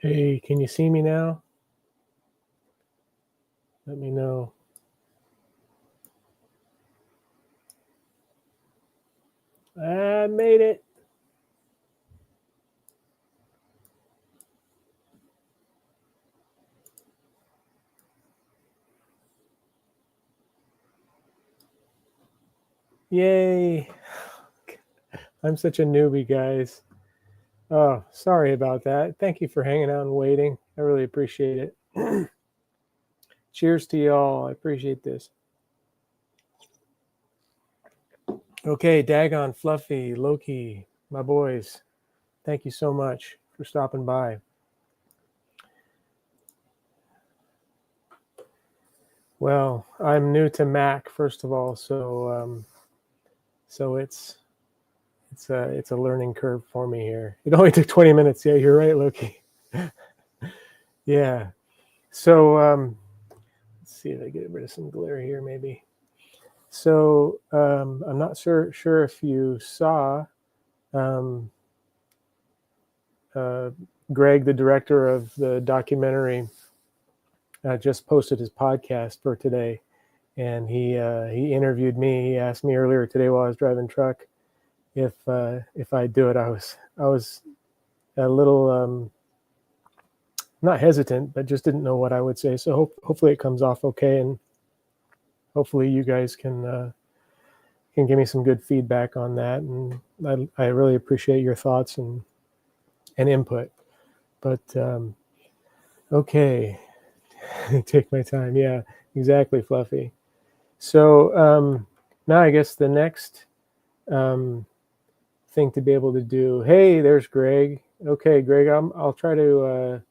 Hey, can you see me now? Let me know. I made it. Yay. I'm such a newbie, guys. Oh, sorry about that. Thank you for hanging out and waiting. I really appreciate it. Cheers to y'all. I appreciate this. Okay, Dagon, Fluffy, Loki, my boys. Thank you so much for stopping by. Well, I'm new to Mac, first of all, so it's a learning curve for me here. It only took 20 minutes. Yeah, you're right, Loki. Yeah. So let's see if I get rid of some glare here, maybe. So I'm not sure if you saw Greg, the director of the documentary, just posted his podcast for today, and he interviewed me. He asked me earlier today while I was driving truck if I'd do it. I was a little not hesitant, but just didn't know what I would say. So hopefully it comes off okay, and hopefully you guys can give me some good feedback on that. And I really appreciate your thoughts and input. But okay, take my time. Yeah, exactly, Fluffy. So now I guess the next thing to be able to do. Hey, there's Greg. Okay, Greg, I'll try to.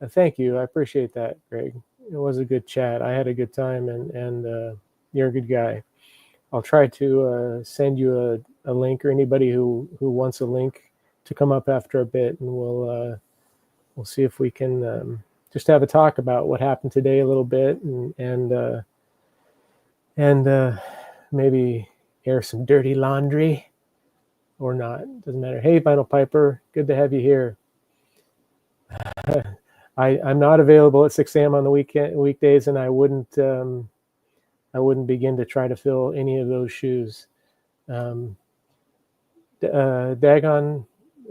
Thank you. I appreciate that, Greg. It was a good chat. I had a good time, and you're a good guy. I'll try to send you a link, or anybody who wants a link to come up after a bit, and we'll see if we can just have a talk about what happened today a little bit, and maybe air some dirty laundry or not. Doesn't matter. Hey, Vinyl Piper, good to have you here. I'm not available at 6 a.m. on the weekdays, and I wouldn't begin to try to fill any of those shoes. Dagon,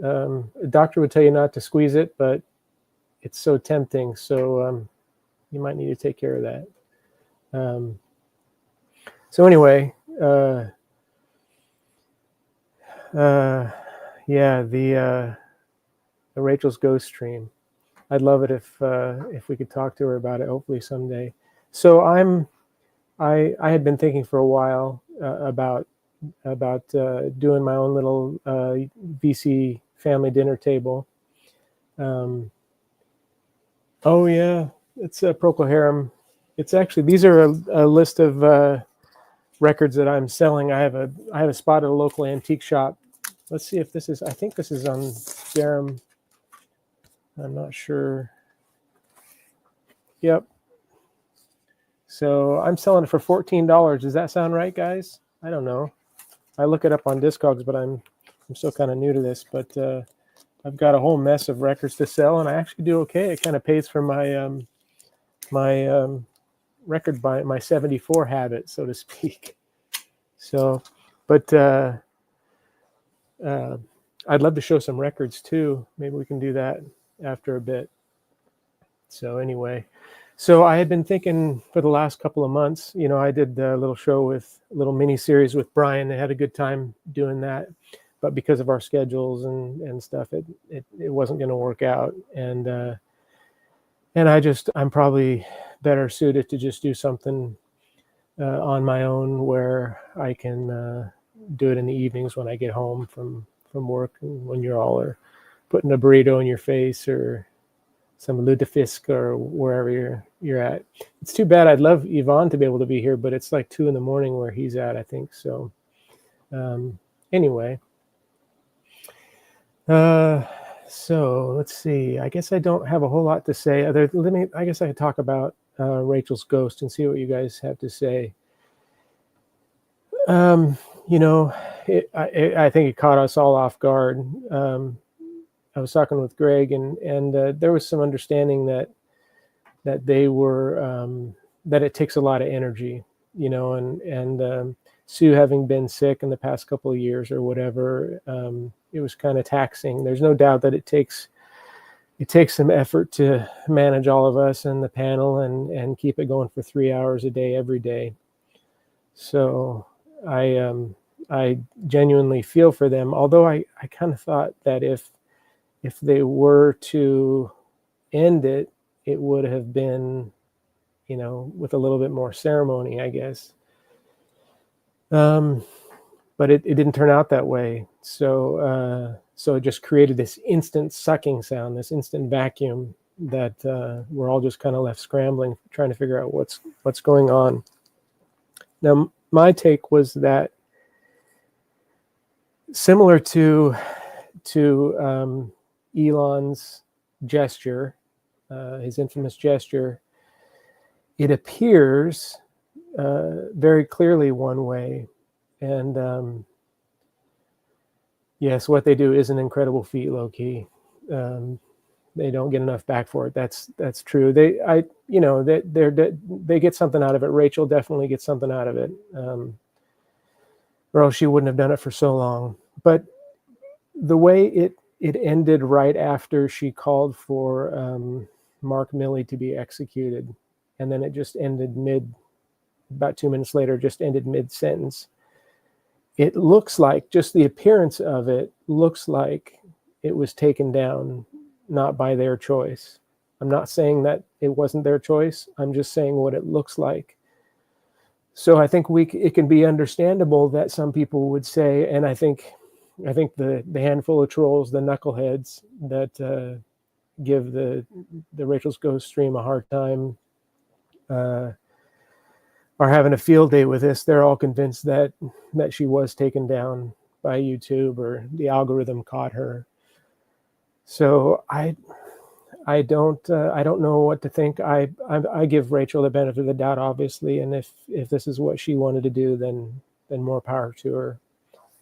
a doctor would tell you not to squeeze it, but it's so tempting. So you might need to take care of that. So anyway, yeah, the Rachel's ghost stream. I'd love it if we could talk to her about it. Hopefully someday. So I had been thinking for a while about doing my own little VC family dinner table. Oh yeah, it's Procol Harum. It's actually, these are a list of records that I'm selling. I have a spot at a local antique shop. Let's see if this is. I think this is on Garum. I'm not sure. Yep. So I'm selling it for $14. Does that sound right, guys? I don't know. I look it up on Discogs, but I'm still kind of new to this. But I've got a whole mess of records to sell, and I actually do okay. It kind of pays for my record by my 74 habit, so to speak. So, but I'd love to show some records too. Maybe we can do that after a bit. So anyway, so I had been thinking for the last couple of months, I did a little show a little mini series with Brian. I had a good time doing that, but because of our schedules and stuff, it wasn't going to work out. And I'm probably better suited to just do something on my own where I can do it in the evenings when I get home from work, and when you're all are putting a burrito in your face or some lutefisk or wherever you're at. It's too bad. I'd love Yvonne to be able to be here, but it's like 2 a.m. where he's at, I think. So anyway, so let's see. I guess I don't have a whole lot to say. I guess I could talk about Rachel's ghost and see what you guys have to say. I think it caught us all off guard. was talking with Greg, and there was some understanding that they were that it takes a lot of energy, and Sue having been sick in the past couple of years or whatever, it was kind of taxing. There's no doubt that it takes some effort to manage all of us and the panel and keep it going for 3 hours a day every day. So I genuinely feel for them, although I kind of thought that if they were to end it, it would have been, with a little bit more ceremony, I guess. But it didn't turn out that way. So it just created this instant sucking sound, this instant vacuum that we're all just kind of left scrambling, trying to figure out what's going on. Now, my take was that similar to Elon's gesture, his infamous gesture, it appears very clearly one way. And yes, what they do is an incredible feat, low key. They don't get enough back for it. That's true. They get something out of it. Rachel definitely gets something out of it, or else she wouldn't have done it for so long. But the way it ended right after she called for Mark Milley to be executed, and then it just ended about 2 minutes later, just ended mid-sentence. It looks like, just the appearance of it looks like it was taken down not by their choice. I'm not saying that it wasn't their choice. I'm just saying what it looks like. So I think it can be understandable that some people would say, and I think the handful of trolls, the knuckleheads that give the Rachel's Ghost stream a hard time, are having a field day with this. They're all convinced that she was taken down by YouTube, or the algorithm caught her. So I don't know what to think. I give Rachel the benefit of the doubt, obviously, and if this is what she wanted to do, then more power to her.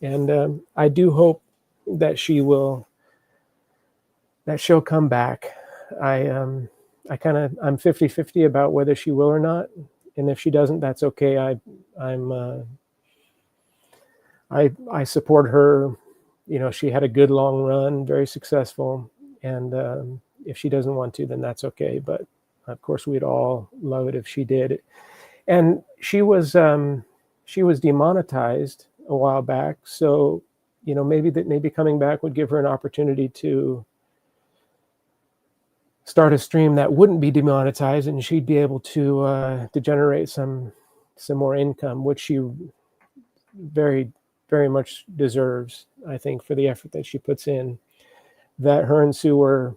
And I do hope that she'll come back. I'm 50-50 about whether she will or not, and if she doesn't, that's okay. I support her. She had a good long run, very successful, and if she doesn't want to, then that's okay. But of course, we'd all love it if she did. And she was demonetized a while back, so maybe coming back would give her an opportunity to start a stream that wouldn't be demonetized, and she'd be able to generate some more income, which she very, very much deserves, I think, for the effort that she puts in. That her and Sue were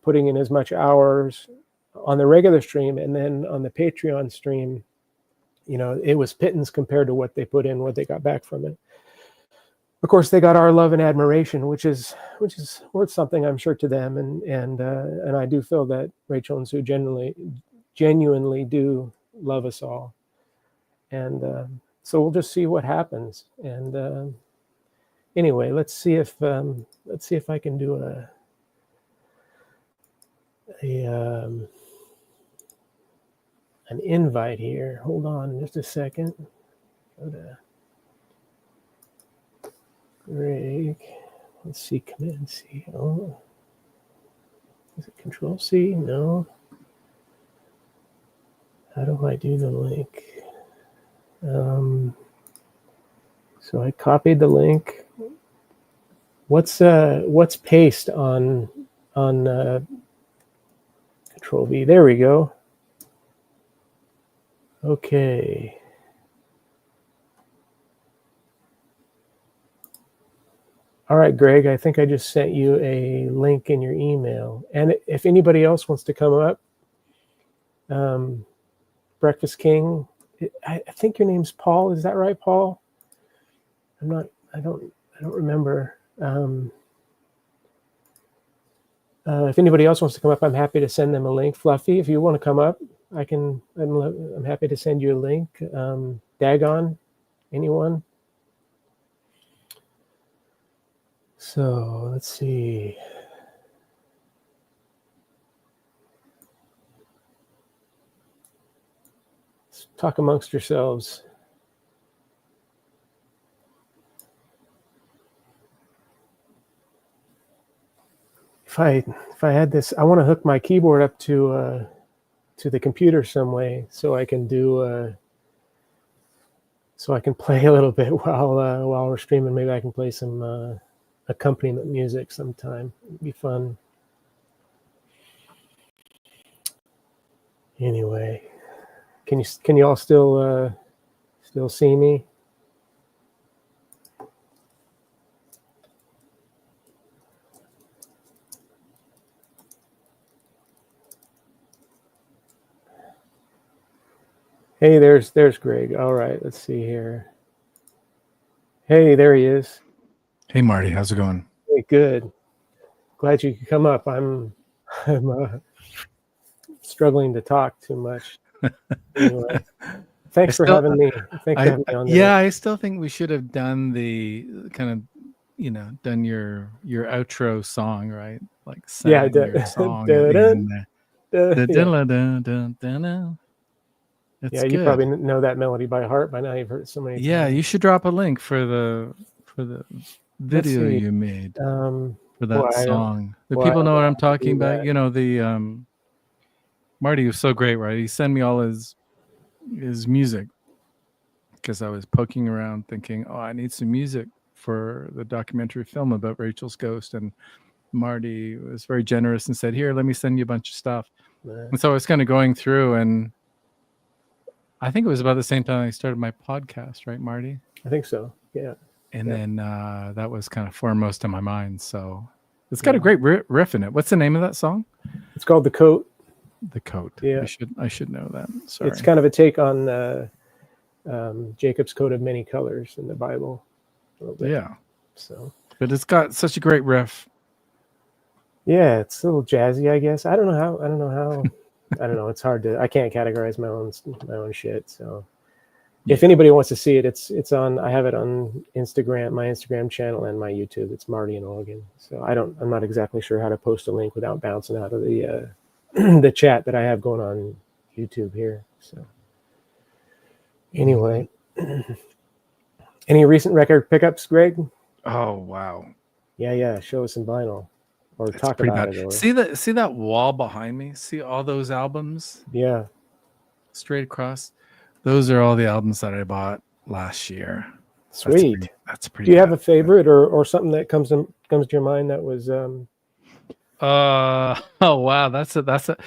putting in as much hours on the regular stream, and then on the Patreon stream, it was pittance compared to what they put in, what they got back from it. Of course, they got our love and admiration, which is worth something, I'm sure, to them, and I do feel that Rachel and Sue genuinely do love us all, and so we'll just see what happens. And anyway, let's see if I can do an invite here. Hold on just a second. Go to Greg. Let's see, Command C. Oh, is it Control C? No. How do I do the link? So I copied the link. What's paste on Control V? There we go. Okay. All right, Greg, I think I just sent you a link in your email. And if anybody else wants to come up, Breakfast King, I think your name's Paul. Is that right, Paul? I don't remember. If anybody else wants to come up, I'm happy to send them a link. Fluffy, if you want to come up, I'm happy to send you a link. Dagon, anyone? So let's see. Talk amongst yourselves. If I had this, I want to hook my keyboard up to the computer some way, so I can do so I can play a little bit while we're streaming. Maybe I can play some accompaniment music sometime. It'd be fun. Anyway, can you all still see me? Hey, there's Greg. All right, let's see here. Hey, there he is. Hey, Marty, how's it going? Hey, good. Glad you could come up. I'm struggling to talk too much. Anyway, thanks for having me. Thanks for having me on there. Yeah, I still think we should have done the kind of, done your outro song, right? Like sang your song at the end there. Yeah, you probably know that melody by heart by now. You've heard it so many times. Yeah, you should drop a link for the video you made for that song. The people know what I'm talking about. You know, the Marty was so great, right? He sent me all his music because I was poking around thinking, oh, I need some music for the documentary film about Rachel's ghost, and Marty was very generous and said, here, let me send you a bunch of stuff. And so I was kind of going through, and I think it was about the same time I started my podcast, right, Marty? I think so, yeah. And then that was kind of foremost in my mind. So it's got a great riff in it. What's the name of that song? It's called The Coat. The Coat. Yeah. I should know that. Sorry. It's kind of a take on Jacob's coat of many colors in the Bible. A little bit. Yeah. So. But it's got such a great riff. Yeah, it's a little jazzy, I guess. I don't know how. I don't know. It's hard to. I can't categorize my own shit. So, if anybody wants to see it, it's on. I have it on Instagram, my Instagram channel, and my YouTube. It's Marty in Oregon. So I'm not exactly sure how to post a link without bouncing out of the the chat that I have going on YouTube here. So, anyway, any recent record pickups, Greg? Oh wow. Yeah. Show us some vinyl. Or talk about it. Or... See that wall behind me? See all those albums? Yeah. Straight across. Those are all the albums that I bought last year. Sweet. That's pretty. Do you have a favorite or something that comes to your mind that was? Oh wow, that's a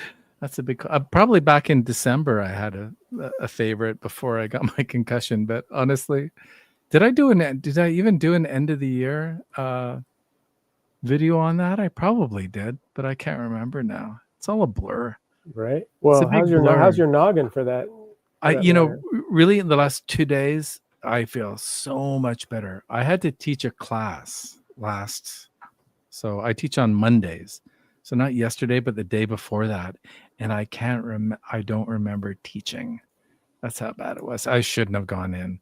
big. Probably back in December, I had a favorite before I got my concussion. But honestly, did I even do an end of the year video on that? I probably did, but I can't remember now. It's all a blur. Right. Well, how's your noggin for that? Really in the last 2 days, I feel so much better. I had to teach a class so I teach on Mondays. So not yesterday, but the day before that. And I don't remember teaching. That's how bad it was. I shouldn't have gone in.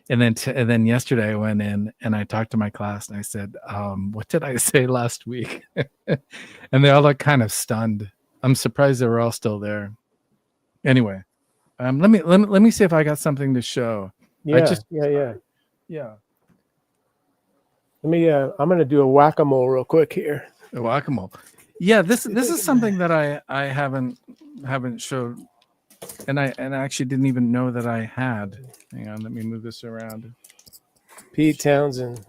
And then yesterday I went in and I talked to my class and I said, what did I say last week? And they all looked kind of stunned. I'm surprised they were all still there. Anyway, let me see if I got something to show. Yeah. Let me I'm gonna do a whack-a-mole real quick here. A whack-a-mole. Yeah, this is something that I haven't showed. And I actually didn't even know that I had. Hang on, let me move this around. Pete Townsend.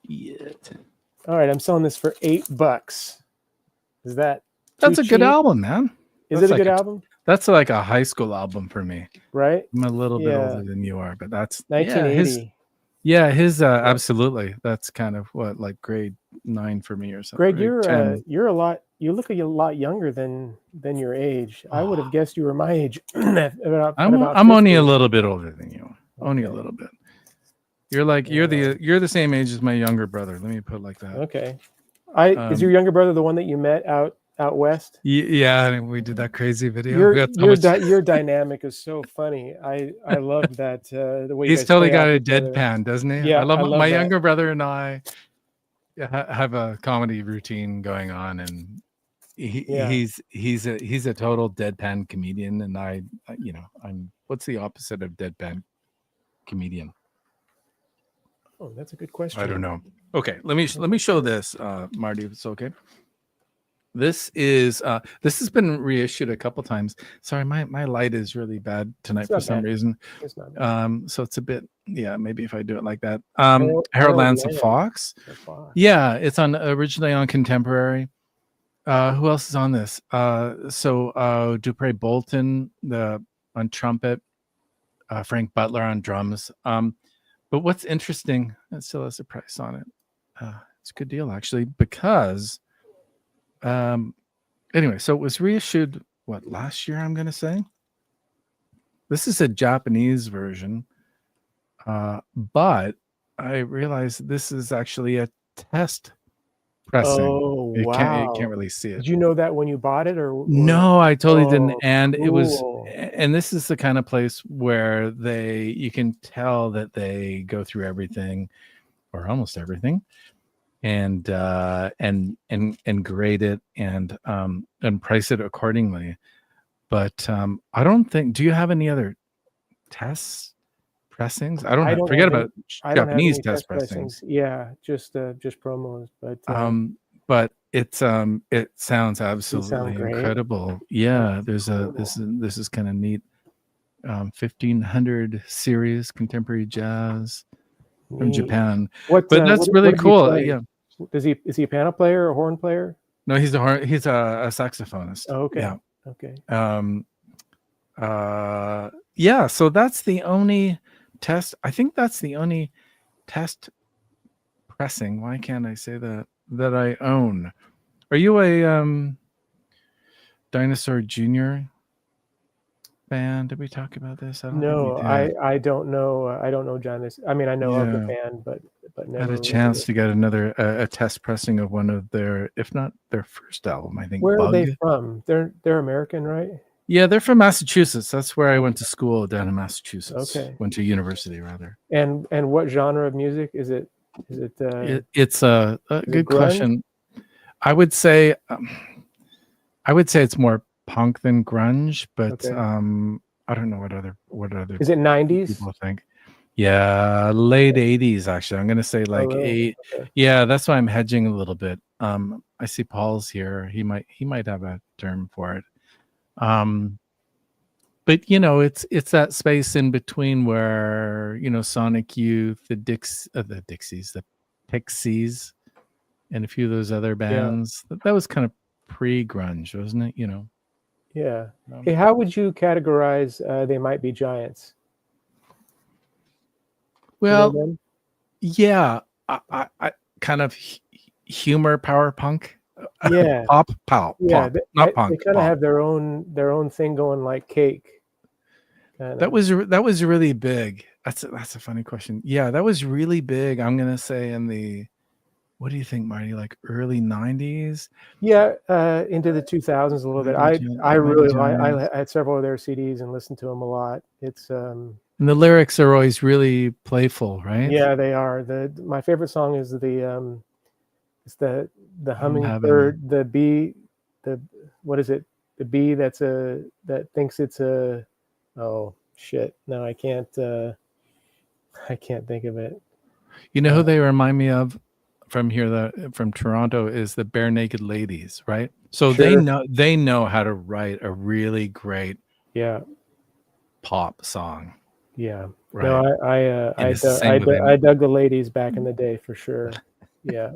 Yeah. All right, I'm selling this for $8. Is that? That's a good album, man. Is it a good album? That's like a high school album for me. Right. I'm a little bit older than you are, but that's 1980. His absolutely. That's kind of what, like grade 9 for me or something. Greg, you look a lot younger than your age. I would have guessed you were my age. I'm only a little bit older than you. Okay. Only a little bit. You're the same age as my younger brother. Let me put it like that. Okay. Is your younger brother the one that you met out west? Yeah, we did that crazy video. Your dynamic is so funny. I love that the way he's totally got a deadpan, doesn't he? Yeah, I love my younger brother and I have a comedy routine going on, and Yeah. he's a total deadpan comedian, and I'm what's the opposite of deadpan comedian? Oh, that's a good question. I don't know. Okay, let me show this, Marty, if it's okay. This has been reissued a couple times. Sorry, my light is really bad tonight It's for not some bad. reason. It's not bad. So it's a bit, yeah, maybe if I do it like that. Harold Harold Lance of Land Fox. of Fox. Yeah, it's originally on Contemporary. Who else is on this? Dupre Bolton on trumpet, Frank Butler on drums. But what's interesting, it still has a price on it. It's a good deal actually, because anyway, so it was reissued last year, I'm gonna say. This is a Japanese version, but I realized this is actually a test pressing. Oh, You wow. can't really see it. Did you know that when you bought it, or No, I totally didn't. Oh, And it was, cool. and this is the kind of place where you can tell that they go through everything, or almost everything, and grade it and price it accordingly. But I don't think. Do you have any other test pressings? I don't don't forget have any, about I don't have Japanese any test test pressings. Yeah, just promos. But it sounds sound absolutely great. incredible. Yeah, there's cool. this is kind of neat. 1500 series contemporary jazz from Neat. Japan. What? But that's What really does he cool. play? Yeah. Is he a piano player or a horn player? No, he's a saxophonist. Oh, okay. Yeah. Okay. Yeah, so that's the only test. I think that's the only test pressing. Why can't I say that I own? Are you a Dinosaur Jr. fan? Did we talk about this? I don't think we No, did. I don't know. I don't know John. I mean, I know of the band, but never Had a chance to get another a test pressing of one of their, if not their first album, I think. Where Bug. are they from? They're American, right? Yeah, they're from Massachusetts. That's where I went to school, down in Massachusetts. Okay. Went to university rather. And what genre of music is it? Is it? It's a good grunge? question. I would say it's more punk than grunge, but Okay. I don't know what other Is it 90s? people think. Yeah, late 80s actually. I'm gonna say like really? Okay. Yeah, that's why I'm hedging a little bit. I see Paul's here. He might have a term for it. But it's that space in between where Sonic Youth, the Dixies, the Pixies, and a few of those other bands. That was kind of pre-grunge, wasn't it? Yeah. Hey, how would you categorize They Might Be Giants? Well, yeah, I kind of humor power punk. Yeah. pop, yeah, pop, not punk. They kind of have their own thing going, like Cake. Kinda. That was really big. That's a funny question. Yeah, that was really big. I'm gonna say in the, what do you think, Marty? Like early 90s? Yeah, into the 2000s a little bit. I had several of their CDs and listened to them a lot. It's and the lyrics are always really playful, right? Yeah, they are. My favorite song is it's the hummingbird, the bee, what is it? The bee that thinks it's a, oh shit. No, I can't think of it. You know who they remind me of from here, from Toronto, is the Bare Naked Ladies, right? So Sure. they know how to write a really great pop song. Yeah. Right. No, I dug the ladies back in the day for sure. Yeah.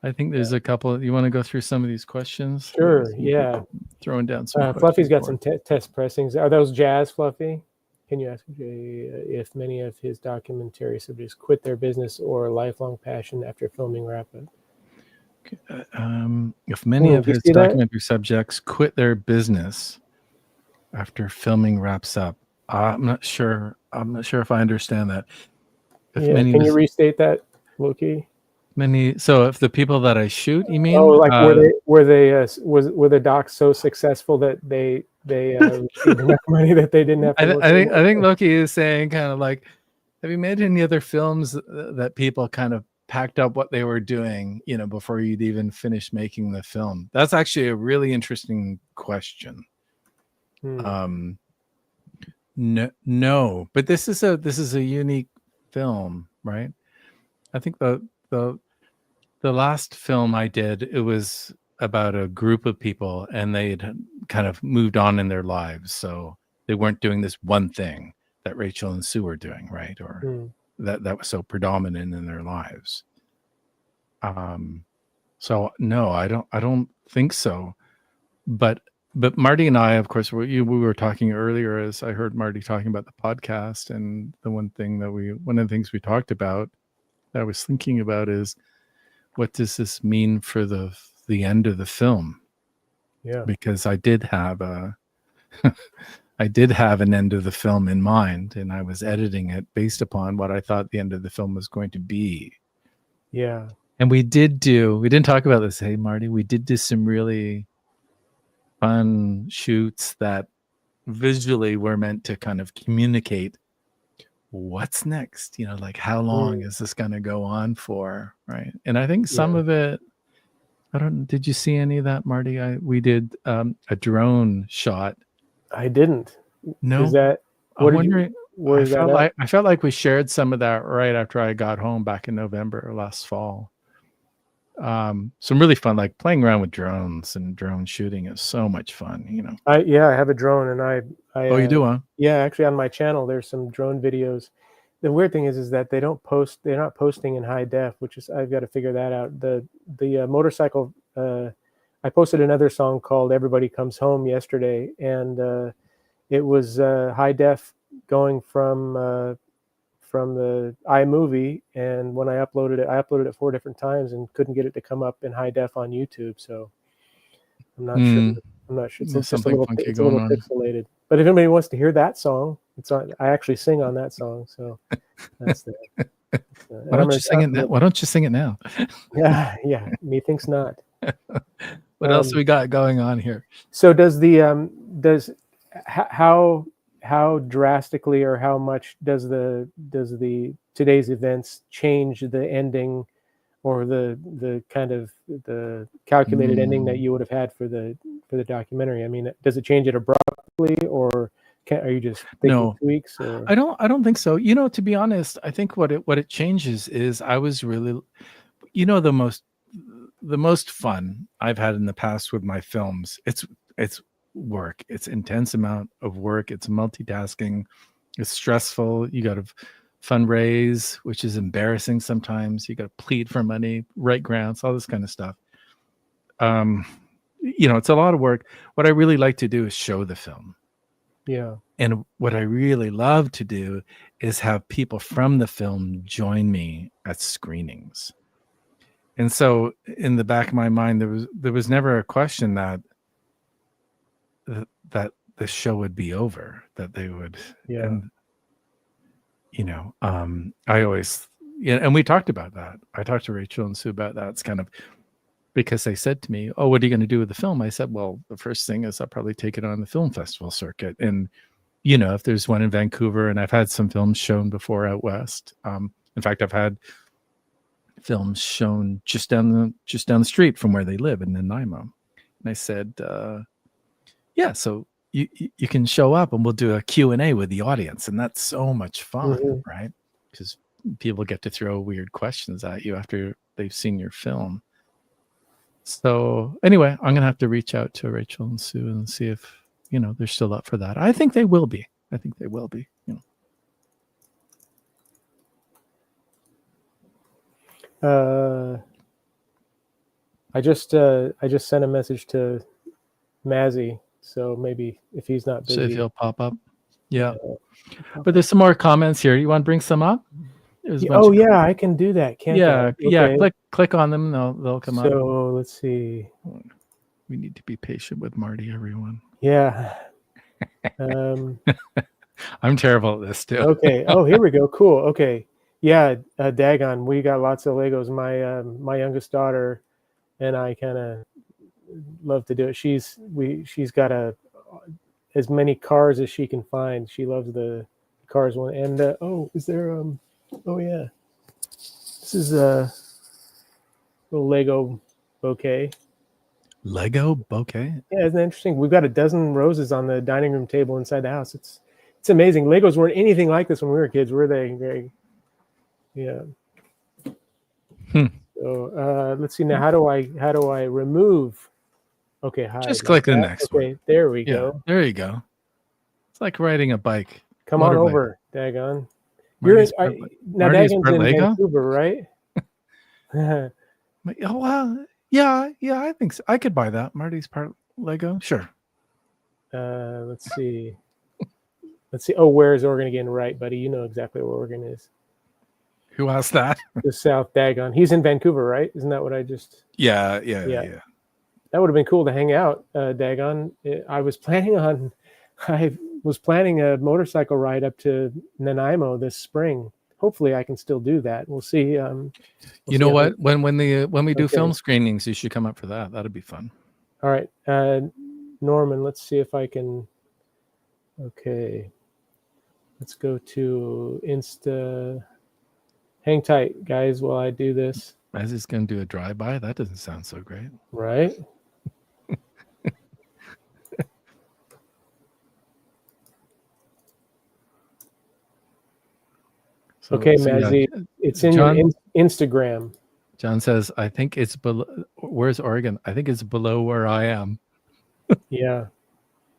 I think there's a couple. You want to go through some of these questions? Sure. Yeah. Throwing down some. Fluffy's got some test pressings. Are those jazz, Fluffy? Can you ask Jay if many of his documentary subjects quit their business or lifelong passion after filming wrap up? If many of his documentary subjects quit their business after filming wraps up, I'm not sure if I understand that. Can you restate that, Loki? So if the people that I shoot, you mean? Oh, like were the docs so successful that they received enough money that they didn't have to I think Loki is saying kind of like, have you made any other films that people kind of packed up what they were doing, before you'd even finish making the film? That's actually a really interesting question. No, but this is a unique film, right? I think the last film I did, it was about a group of people, and they'd kind of moved on in their lives, so they weren't doing this one thing that Rachel and Sue were doing, right? Or that was so predominant in their lives. So no, I don't think so. But Marty and I, of course, we were talking earlier, as I heard Marty talking about the podcast, and one of the things we talked about that I was thinking about is, what does this mean for the end of the film? Yeah. Because I did have an end of the film in mind, and I was editing it based upon what I thought the end of the film was going to be. Yeah. And we didn't talk about this, hey Marty, we did do some really fun shoots that visually were meant to kind of communicate what's next, like how long is this going to go on for, right? And I think some of it, did you see any of that, Marty? We did a drone shot. I didn't. No. Is that, I'm wondering, I felt like we shared some of that right after I got home back in November or last fall. Some really fun, like playing around with drones and drone shooting is so much fun, I have a drone, and I oh, you do, huh? Yeah, actually on my channel there's some drone videos. The weird thing is that they're not posting in high def, which is, I've got to figure that out. The motorcycle, I posted another song called Everybody Comes Home yesterday, and it was high def going from the iMovie, and when I uploaded it 4 different times and couldn't get it to come up in high def on YouTube. So I'm not sure. It's There's just a little on. pixelated. But if anybody wants to hear that song, I actually sing on that song. So that's that. Why don't you sing it now? Why don't you sing it now? Yeah. Methinks not. What else we got going on here? So does how drastically or how much does the today's events change the ending, or the kind of the calculated ending that you would have had for the documentary? I mean, does it change it abruptly, or are you just thinking tweaks? Or? I don't think so. To be honest, I think what it changes is, I was really, the most fun I've had in the past with my films, it's work. It's intense amount of work. It's multitasking. It's stressful. You got to fundraise, which is embarrassing sometimes. You got to plead for money, write grants, all this kind of stuff. It's a lot of work. What I really like to do is show the film. Yeah. And what I really love to do is have people from the film join me at screenings. And so in the back of my mind, there was never a question that the show would be over, that they would. Yeah. And I always, and we talked about that. I talked to Rachel and Sue about that. It's kind of, because they said to me, "Oh, what are you going to do with the film?" I said, "Well, the first thing is I'll probably take it on the film festival circuit. And, if there's one in Vancouver, and I've had some films shown before out west. In fact, I've had films shown just down the street from where they live in Nanaimo." And I said, yeah, so you can show up and we'll do a Q&A with the audience. And that's so much fun, right? Because people get to throw weird questions at you after they've seen your film. So anyway, I'm going to have to reach out to Rachel and Sue and see if, they're still up for that. I think they will be. I just sent a message to Mazzy, so maybe if he's not busy, so if he'll pop up. Yeah. But there's some more comments here. You want to bring some up? Yeah, I can do that. Can't I? Yeah. Click on them. They'll come up. So let's see. We need to be patient with Marty, everyone. Yeah. I'm terrible at this too. Okay. Oh, here we go. Cool. Okay. Yeah. Dagon. We got lots of Legos. My youngest daughter and I kind of love to do it. She's got as many cars as she can find. She loves the cars one. And is there oh yeah, This is a little Lego bouquet. Lego bouquet. Yeah, isn't that interesting? We've got a dozen roses on the dining room table inside the house. It's amazing. Legos weren't anything like this when we were kids, were they? Yeah. So let's see now. How do I remove? Okay, hide. Just click the next one. Okay, there we go. There you go. It's like riding a bike. Come on over, Dagon. Marty's now Dagon's in Lego? Vancouver, right? Oh well, yeah, I think so. I could buy that. Marty's part Lego, sure. Let's see. Oh, where's Oregon again? Right, buddy. You know exactly where Oregon is. Who asked that? The South, Dagon. He's in Vancouver, right? Isn't that what I just? Yeah. That would have been cool to hang out, Dagon. I was planning a motorcycle ride up to Nanaimo this spring. Hopefully, I can still do that. We'll see. You know what? When we do film screenings, you should come up for that. That'd be fun. All right, Norman. Let's see if I can. Okay, let's go to Insta. Hang tight, guys, while I do this. As he's going to do a drive-by? That doesn't sound so great. Right? Okay, Mazzy, it's in your Instagram. John says, I think it's below. Where's Oregon? I think it's below where I am. Yeah.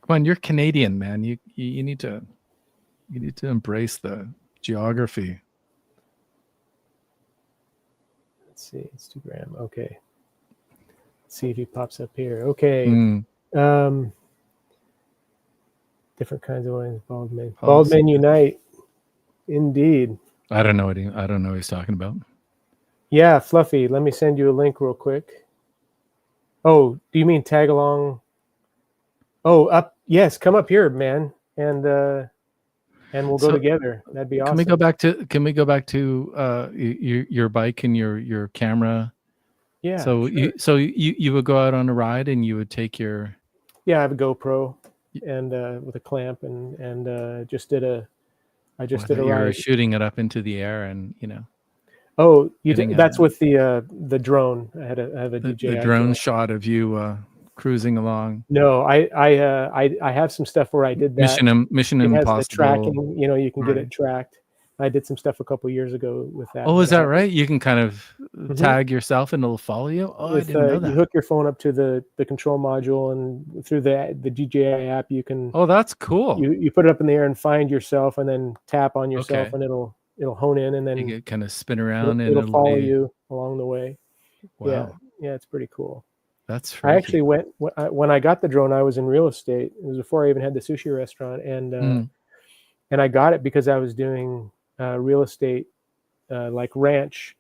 Come on, you're Canadian, man. You need to embrace the geography. Let's see, Instagram. Okay. Let's see if he pops up here. Okay. Different kinds of wines. Bald men. Bald men unite. Indeed. I don't know what he's talking about. Yeah, Fluffy. Let me send you a link real quick. Oh, do you mean tag along? Oh, up. Yes, come up here, man, and we'll go together. That'd be awesome. Can we go back to your bike and your camera? Yeah. So sure. you would go out on a ride and you would take your. Yeah, I have a GoPro and with a clamp and just did a. I just did a ride. You were shooting it up into the air, and Oh, you did. That's with the drone. I have a DJI. The drone shot of you cruising along. No, I have some stuff where I did that. Mission Impossible. The tracking. You can get it tracked. I did some stuff a couple years ago with that. Oh, is that right? You can kind of tag yourself and it'll follow you. Oh, I didn't know that. You hook your phone up to the control module, and through the DJI app, you can. Oh, that's cool. You put it up in the air and find yourself, and then tap on yourself, and it'll hone in, and then you kind of spin around, and it'll follow you along the way. Wow. Yeah, it's pretty cool. That's freaky. I actually went when I got the drone. I was in real estate. It was before I even had the sushi restaurant, and I got it because I was doing real estate, like ranch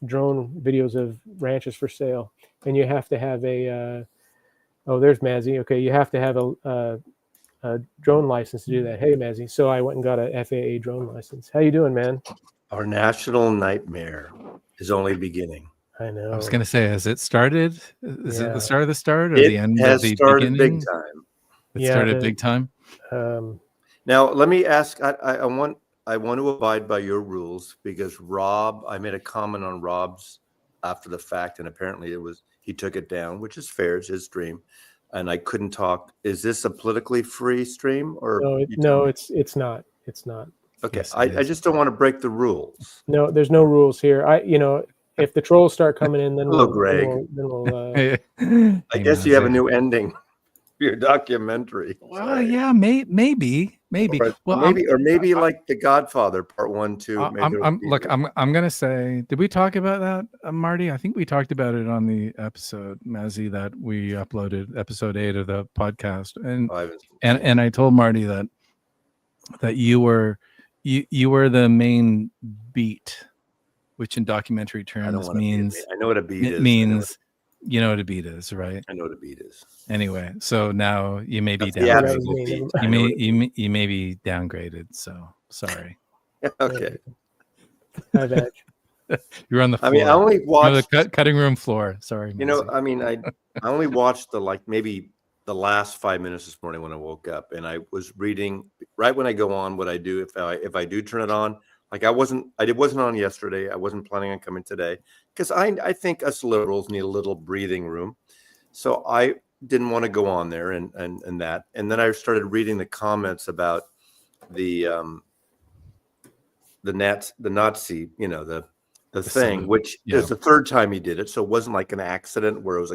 drone videos of ranches for sale, and you have to have a. Oh, there's Mazzy. Okay, you have to have a drone license to do that. Hey, Mazzy. So I went and got a FAA drone license. How you doing, man? Our national nightmare is only beginning. I know. I was going to say, has it started? Is it the start of the start or the end of the beginning? It has started big time. It started big time. Now, let me ask. I want to abide by your rules because Rob. I made a comment on Rob's after the fact, and apparently he took it down, which is fair. It's his stream, and I couldn't talk. Is this a politically free stream or no? It's not. It's not. Okay, yes, I just don't want to break the rules. No, there's no rules here. If the trolls start coming in, then Greg. I guess you have a new ending for your documentary. Well, yeah, maybe. Or maybe like The Godfather Part 1, 2. I'm gonna say, did we talk about that, Marty? I think we talked about it on the episode, Mazzy, that we uploaded, episode 8 of the podcast, and I told Marty that you were the main beat, which in documentary terms means I know what a beat is. It means you know what a beat is, right? I know what a beat is. Anyway, so now you may be downgraded. You may be downgraded. So sorry. Okay. My bad. You're on the floor. I only watched the cutting room floor. Sorry. I only watched maybe the last 5 minutes this morning when I woke up, and I was reading right when I go on. What I do if I do turn it on, Like I wasn't on yesterday. I wasn't planning on coming today because I think us liberals need a little breathing room. So I didn't want to go on there and that. And then I started reading the comments about the Nazi, the thing, salute. which is the third time he did it. So it wasn't like an accident where it was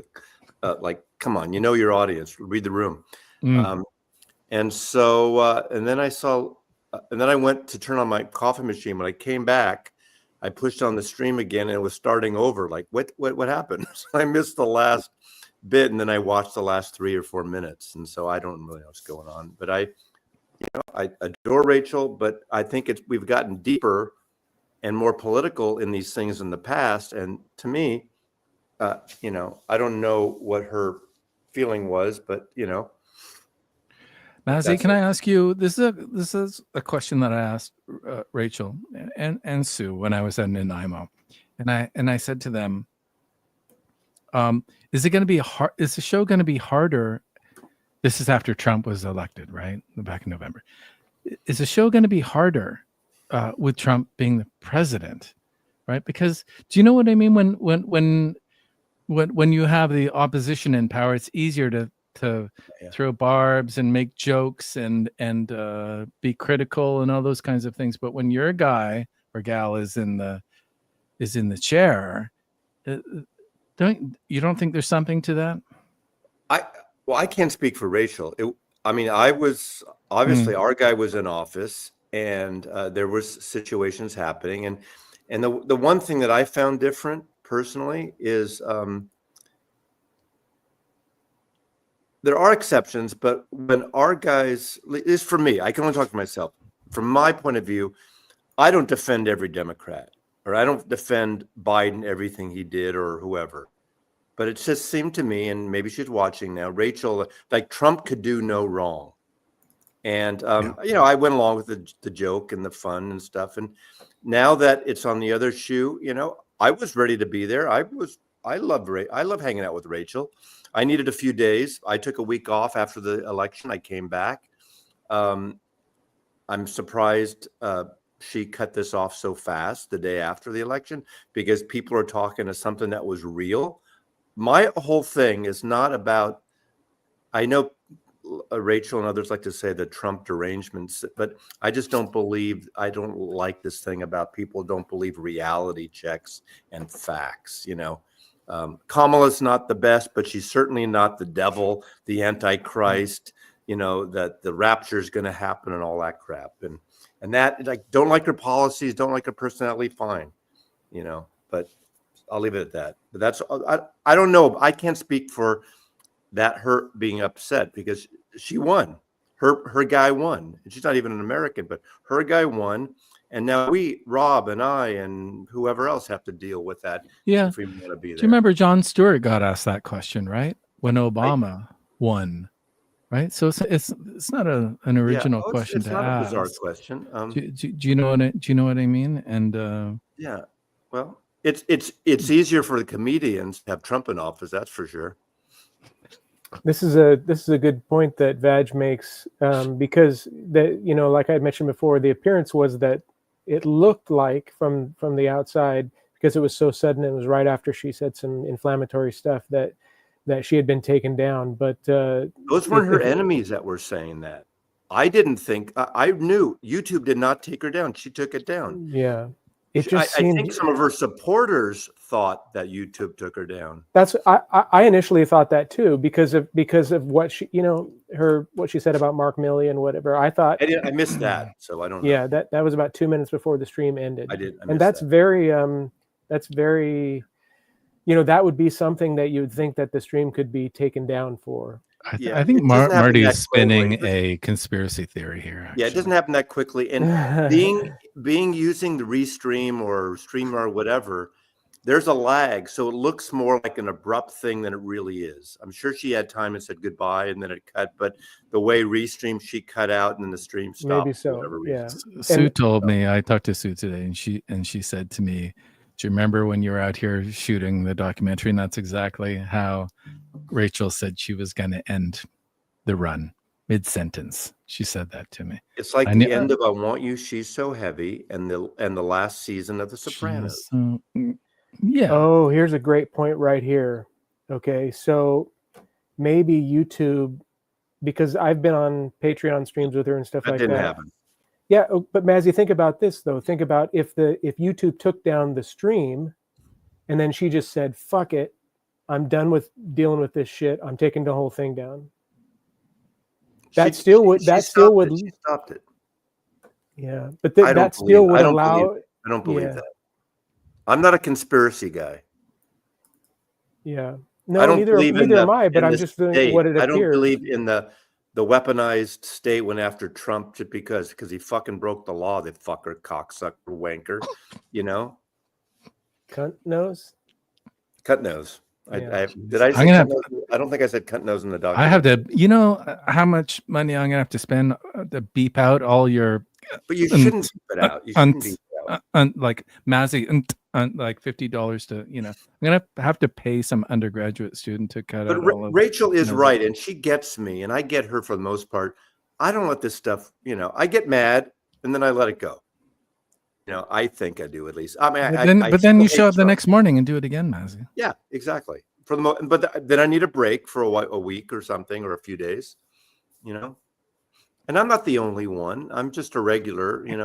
like, come on, your audience, read the room. And so, and then I went to turn on my coffee machine. When I came back, I pushed on the stream again and it was starting over. Like, what happened? So I missed the last bit, and then I watched the last 3 or 4 minutes. And so I don't really know what's going on. But I adore Rachel, but I think we've gotten deeper and more political in these things in the past. And to me, I don't know what her feeling was, but Mazzy, can I ask you? This is a question that I asked Rachel and Sue when I was at Nanaimo, and I said to them, "Is it going to be hard? Is the show going to be harder?" This is after Trump was elected, right, back in November. Is the show going to be harder with Trump being the president, right? Because do you know what I mean? When you have the opposition in power, it's easier to throw barbs and make jokes and be critical and all those kinds of things. But when your guy or gal is in the chair, don't think there's something to that? I can't speak for Rachel. I was obviously our guy was in office, and there was situations happening, and the one thing that I found different personally is there are exceptions, but when our guys, at least for me, I can only talk for myself. From my point of view, I don't defend every Democrat, or I don't defend Biden, everything he did, or whoever. But it just seemed to me, and maybe she's watching now, Rachel, like Trump could do no wrong. And, I went along with the joke and the fun and stuff. And now that it's on the other shoe, I was ready to be there. I love hanging out with Rachel. I needed a few days. I took a week off after the election. I came back. I'm surprised she cut this off so fast the day after the election, because people are talking to something that was real. My whole thing is not about, I know Rachel and others like to say the Trump derangements, but I just don't like this thing about people don't believe reality checks and facts. Kamala's not the best, but she's certainly not the devil, the Antichrist, that the rapture is going to happen and all that crap. And that, like, don't like her policies, don't like her personality, fine, but I'll leave it at that. But that's, I don't know. I can't speak for her being upset because she won. Her guy won. And she's not even an American, but her guy won. And now Rob and I and whoever else have to deal with that. Yeah. If we want to be there. Do you remember Jon Stewart got asked that question, right? When Obama won, right? So it's not an original question to ask. It's not a bizarre question. Do you know what I mean? And yeah, well, it's easier for the comedians to have Trump in office, that's for sure. This is a good point that Vaj makes, because that, like I had mentioned before, the appearance was that it looked like from the outside, because it was so sudden, it was right after she said some inflammatory stuff, that she had been taken down. But those weren't her enemies that were saying that. I didn't think, I knew YouTube did not take her down. She took it down. Yeah. I think some of her supporters thought that YouTube took her down. That's I initially thought that too, because of what she, what she said about Mark Milley and whatever. I thought I missed that, so I don't know. Yeah, that was about 2 minutes before the stream ended. And that's very that would be something that you would think that the stream could be taken down for. I think Marty is spinning a conspiracy theory here. Actually. Yeah, it doesn't happen that quickly. And being using the Restream or Stream or whatever, there's a lag, so it looks more like an abrupt thing than it really is. I'm sure she had time and said goodbye, and then it cut. But the way Restream, she cut out, and then the stream stopped. Maybe so. Yeah. Sue told me. I talked to Sue today, and she said to me, "Do you remember when you were out here shooting the documentary?" And that's exactly how Rachel said she was going to end the run mid-sentence. She said that to me. It's like I the knew end of I Want You, She's So Heavy, and the last season of The Sopranos. she's yeah. Oh, here's a great point right here. Okay, so maybe YouTube, because I've been on Patreon streams with her and stuff That like didn't that. happen. Yeah, but Mazzy, think about this though. Think about if YouTube took down the stream, and then she just said, "Fuck it, I'm done with dealing with this shit. I'm taking the whole thing down." That still would. That still would. She stopped it. Yeah, but I don't that still would allow. I don't believe Yeah, that. I'm not a conspiracy guy. yeah. I No, don't neither believe in am I. But in I'm the just doing state. what it I don't appears. believe in the weaponized state went after Trump just because he fucking broke the law. That fucker, cocksucker, wanker. You know, Cunt nose. cut nose. Yeah. Did I I'm say gonna cut nose? I don't think I said cut nose in the document. I have to. You know how much money I'm gonna have to spend to beep out all your. But you shouldn't beep it out. You shouldn't beep it out. Like Mazzy, like $50 to, you know, I'm gonna have to pay some undergraduate student to cut But out all of. Rachel is you know, right, and she gets me, and I get her for the most part. I don't let this stuff, you know. I get mad, and then I let it go. You know, I think I do at least. I mean, but then you still show hate up the Trump. next morning and do it again, Mazzy. Yeah, exactly. For the but then I need a break for a week or something, or a few days. You know, and I'm not the only one. I'm just a regular. You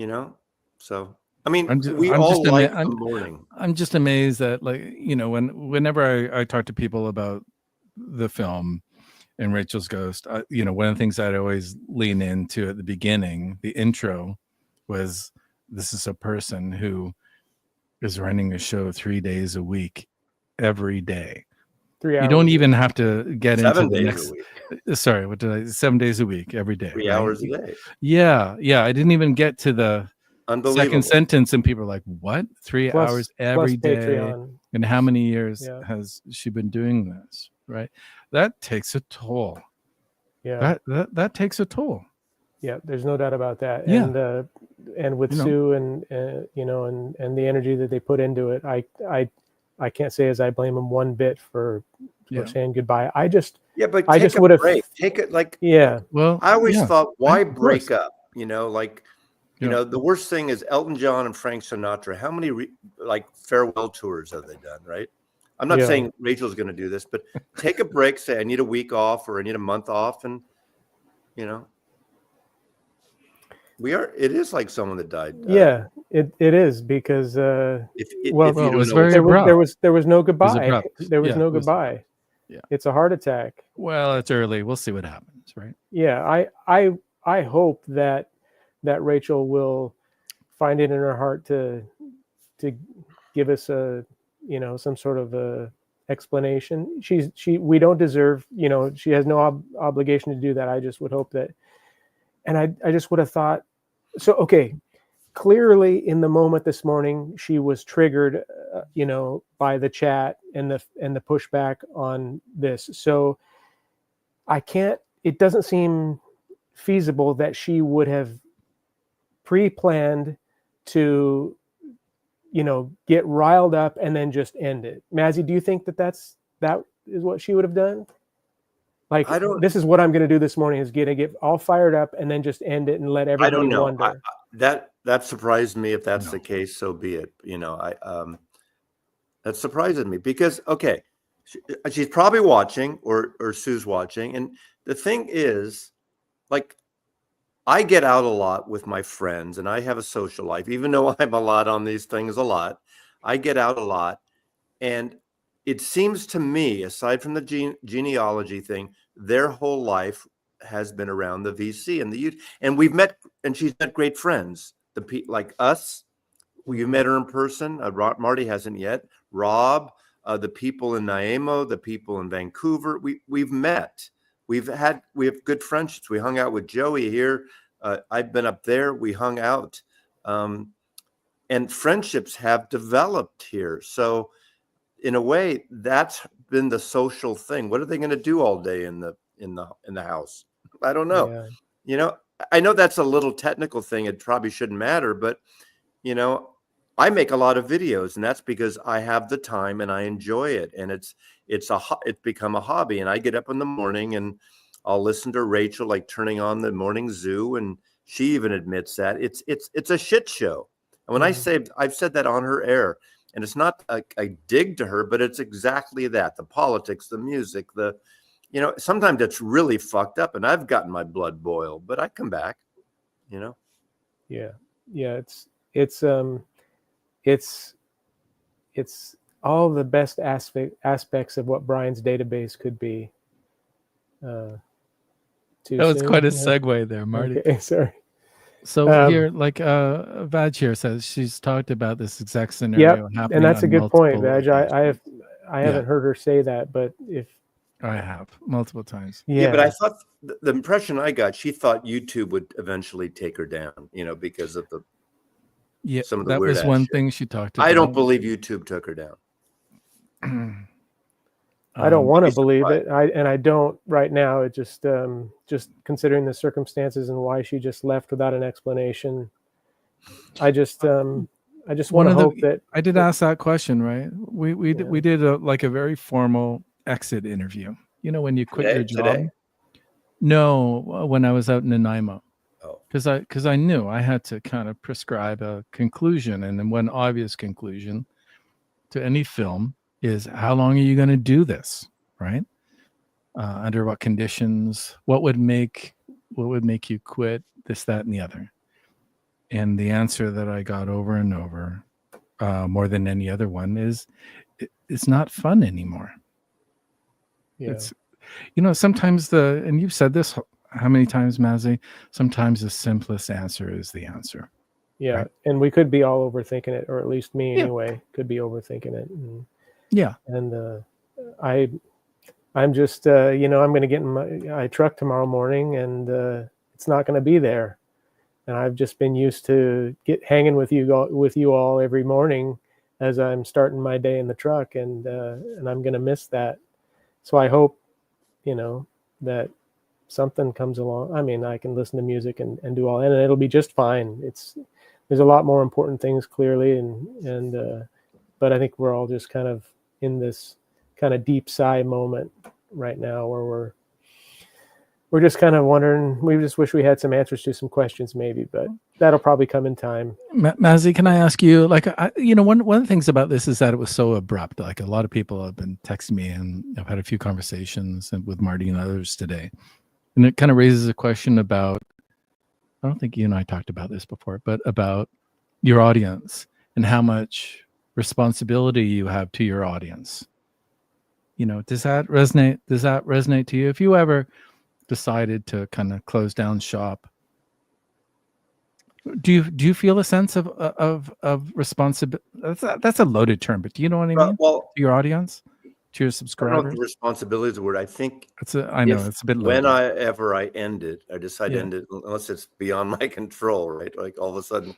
know, so. I mean, we all like the morning. I'm just amazed that, like, you know, whenever I talk to people about the film and Rachel's Ghost, you know, one of the things I'd always lean into at the beginning, the intro, was this is a person who is running a show 3 days a week, every day. 3 hours. You don't even have to get 7 into the days next. a week. Sorry, what did I? 7 days a week, every day. 3 right? hours a day. Yeah. I didn't even get to the second sentence, and people are like, "What? 3 hours every day? Patreon. And how many years Yeah. has she been doing this?" Right? That takes a toll. Yeah. That takes a toll. Yeah, there's no doubt about that. Yeah. And with Sue and you know, and the energy that they put into it, I can't say as I blame them one bit for saying goodbye. I just but I take just a would have break. Take it like Well, I always thought, why of break course. up? You know, like you know, the worst thing is Elton John and Frank Sinatra. How many like farewell tours have they done? Right. I'm not saying Rachel's going to do this, but take a break. Say I need a week off or I need a month off, and you know. It is like someone that died. Yeah, it is because it was very abrupt. there was no goodbye. There was no goodbye. Yeah, it's a heart attack. Well, it's early. We'll see what happens, right? Yeah, I hope that Rachel will find it in her heart to give us a, you know, some sort of a explanation. We don't deserve, you know, she has no obligation to do that. I just would hope that, and I just would have thought, so okay, clearly in the moment this morning she was triggered, you know, by the chat and the pushback on this. So it doesn't seem feasible that she would have pre-planned to, you know, get riled up and then just end it. Mazzy, do you think that is what she would have done? Like, this is what I'm going to do this morning, is get all fired up and then just end it and let everybody wonder. That surprised me. If that's the case, so be it. You know, that surprises me because, okay, she's probably watching or Sue's watching. And the thing is, like, I get out a lot with my friends and I have a social life, even though I'm a lot on these things a lot. I get out a lot. And it seems to me, aside from the genealogy thing, their whole life has been around the VC and the youth. And we've met, and she's met great friends. Like us, you've met her in person. Marty hasn't yet. Rob, the people in Nanaimo, the people in Vancouver. We've met. We have good friendships. We hung out with Joey here. I've been up there. We hung out, and friendships have developed here. So, in a way, that's been the social thing. What are they going to do all day in the house? I don't know. Yeah. You know, I know that's a little technical thing. It probably shouldn't matter, but you know, I make a lot of videos, and that's because I have the time and I enjoy it, and it's become a hobby. And I get up in the morning and I'll listen to Rachel, like turning on the morning zoo, and she even admits that it's a shit show. And when I say, I've said that on her air, and it's not a dig to her, but it's exactly that: the politics, the music, sometimes it's really fucked up, and I've gotten my blood boil, but I come back, Yeah, it's all the best aspects of what Brian's database could be. That was quite a segue there, Marty. Okay, sorry. So here, like Vaj here says, she's talked about this exact scenario happening. And that's a good point, Vaj. occasions. I haven't heard her say that, but if I have multiple times. Yeah, but I thought the impression I got, she thought YouTube would eventually take her down, because of some of the that weird was one shit. thing she talked about. I don't believe YouTube took her down. I don't want to believe it. I don't right now. It just considering the circumstances and why she just left without an explanation. I just want to hope that I did ask that question, right? We did a very formal exit interview. When you quit your job. Today? No, when I was out in Nanaimo. Oh. Because I knew I had to kind of prescribe a conclusion, and then one obvious conclusion to any film is, how long are you going to do this, right? Under what conditions? What would make you quit this, that, and the other? And the answer that I got over and over, more than any other one, is it's not fun anymore. Yeah. It's, sometimes and you've said this how many times, Mazzy? Sometimes the simplest answer is the answer. Yeah, right? And we could be all overthinking it, or at least me anyway, could be overthinking it. And I'm just, I'm going to get in my truck tomorrow morning, and it's not going to be there. And I've just been used to hanging with you all every morning as I'm starting my day in the truck, and I'm going to miss that. So I hope, that something comes along. I mean, I can listen to music and do all that, and it'll be just fine. There's a lot more important things, clearly, but I think we're all just kind of in this kind of deep sigh moment right now, where we're just kind of wondering. We just wish we had some answers to some questions, maybe, but that'll probably come in time. Mazzy, can I ask you, one of the things about this is that it was so abrupt. Like, a lot of people have been texting me, and I've had a few conversations with Marty and others today, and it kind of raises a question about, I don't think you and I talked about this before, but about your audience and how much responsibility you have to your audience. Does that resonate to you? If you ever decided to kind of close down shop, do you feel a sense of responsibility? That's a loaded term, but do you know what I mean? Well, to your audience, to your I don't know subscribers. if the responsibility is the word. I think I know it's a bit loaded. Whenever I end it, I decide to end it, unless it's beyond my control, right? Like, all of a sudden,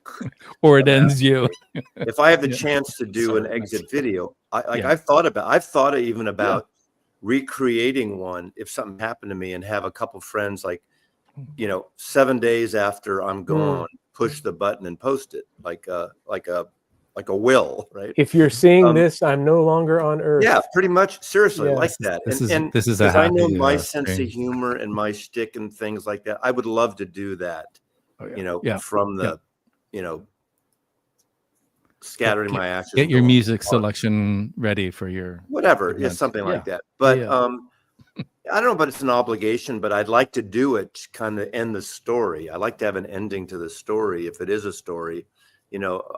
or it ends you. If I have the chance to do an exit video, I've thought even about recreating one if something happened to me, and have a couple friends, 7 days after I'm gone, push the button and post it like a will, right? If you're seeing this, I'm no longer on Earth. Yeah, pretty much. Seriously, like that. This is because I know my sense of humor and my shtick and things like that. I would love to do that. From the, scattering my ashes. Get your music selection ready for your whatever, event. Something like that. But I don't know, but it's an obligation. But I'd like to do it to kind of end the story. I like to have an ending to the story, if it is a story.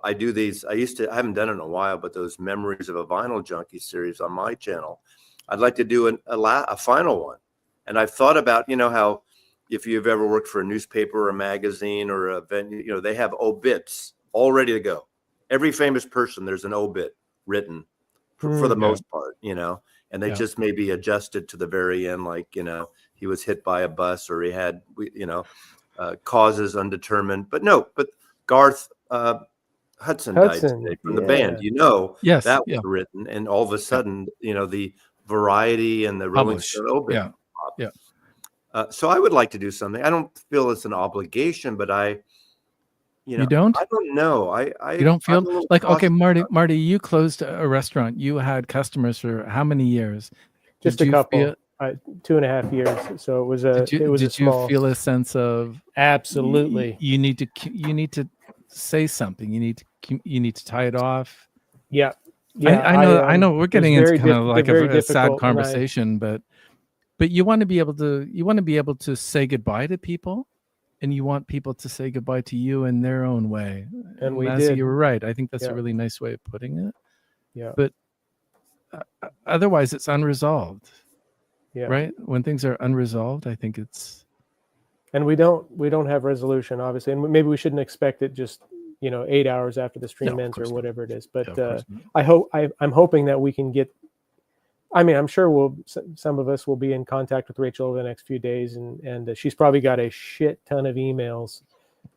I do these. I haven't done it in a while, but those Memories of a Vinyl Junkie series on my channel, I'd like to do a final one. And I've thought about, how if you've ever worked for a newspaper or a magazine or a venue, they have obits all ready to go. Every famous person, there's an obit written for the most part, and they just may be adjusted to the very end, like, he was hit by a bus, or he had, causes undetermined. But Garth Hudson died today from the band, Yes, that was written, and all of a sudden, the Variety and the Rolling Stone obit. So I would like to do something. I don't feel it's an obligation, but you don't? I don't know. You don't feel like, okay, Marty, you closed a restaurant. You had customers for how many years? Just a couple. 2.5 years. So it was a Did small. you feel a sense of Absolutely. you need to say something. You need to tie it off. Yeah. I know we're getting into kind of like very a sad difficult, conversation, but you want to be able to say goodbye to people, and you want people to say goodbye to you in their own way. And we Mazzy, did. you were right. I think that's Yeah. a really nice way of putting it. Yeah. But otherwise, it's unresolved. Yeah. Right? When things are unresolved, I think it's. And we don't have resolution, obviously, and maybe we shouldn't expect it just 8 hours after the stream ends or whatever it is. But I'm hoping that we can get. I mean, I'm sure some of us will be in contact with Rachel over the next few days, and she's probably got a shit ton of emails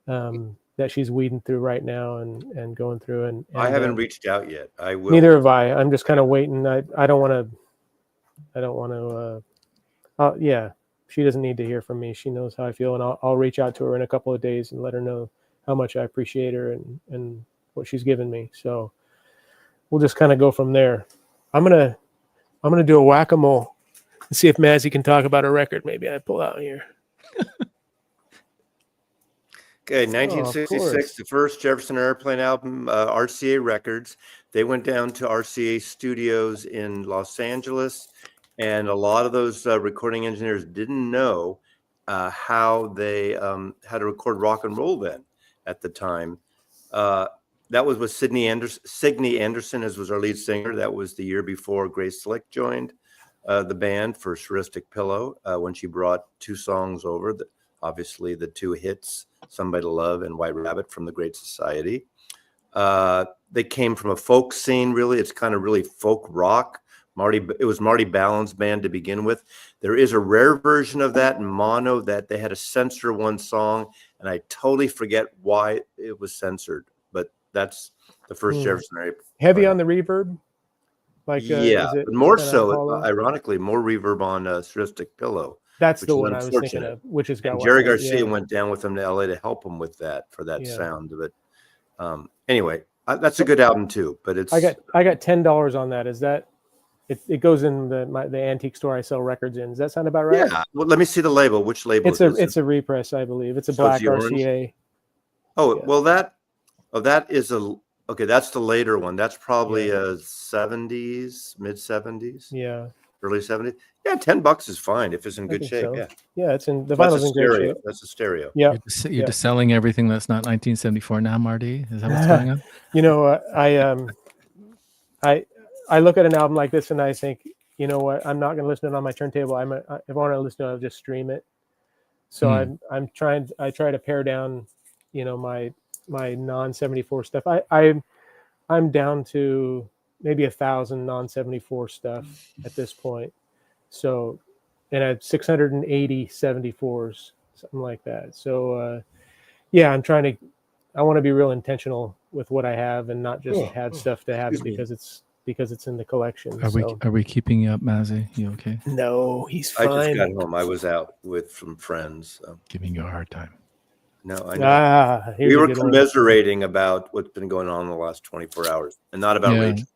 that she's weeding through right now and going through. And I haven't reached out yet. I will. Neither have I. I'm just kind of waiting. I don't want to. Yeah, she doesn't need to hear from me. She knows how I feel, and I'll reach out to her in a couple of days and let her know how much I appreciate her and what she's given me. So we'll just kind of go from there. I'm gonna do a whack-a-mole and see if Mazzy can talk about a record. Maybe I pull out here. Okay, 1966, the first Jefferson Airplane album, RCA Records. They went down to RCA Studios in Los Angeles, and a lot of those recording engineers didn't know how to record rock and roll then at the time. That was with Sidney Anderson, as was our lead singer. That was the year before Grace Slick joined the band for Surrealistic Pillow when she brought 2 songs over. Obviously, the 2 hits, Somebody to Love and White Rabbit from the Great Society. They came from a folk scene, really. It's kind of really folk rock. It was Marty Ballin's band to begin with. There is a rare version of that in mono that they had to censor one song, and I totally forget why it was censored. But that's the first Jefferson Airplane. Heavy on the reverb? Yeah, but more so, ironically, more reverb on Surrealistic Pillow. That's the one I was thinking of, which has got Jerry Garcia went down with him to LA to help him with that sound. But anyway, that's a good album too. But it's I got $10 on that. Is that it goes in the antique store I sell records in? Does that sound about right? Yeah. Well, let me see the label. Which label? It's a repress, I believe. It's a black RCA. Oh, well, that is okay. That's the later one. That's probably a 70s, mid 70s. Yeah. Early 70s. Yeah, $10 is fine if it's in good shape. So. Yeah, it's in the vinyl's in great shape. That's a stereo. Yeah, you're just selling everything that's not 1974 now, Marty. Is that what's going on? I look at an album like this and I think, you know what? I'm not going to listen to it on my turntable. If I want to listen to it, I'll just stream it. So I try to pare down, my non-74 stuff. I'm down to maybe 1,000 non-74 stuff at this point. So, and I had 680 74s, something like that. So, I want to be real intentional with what I have and not just have stuff to have it because it's in the collection. Are we keeping you up, Mazzy? You okay? No, he's fine. I just got home. I was out with some friends. So. Giving you a hard time. No, I know. We were commiserating about what's been going on in the last 24 hours and not about Rachel.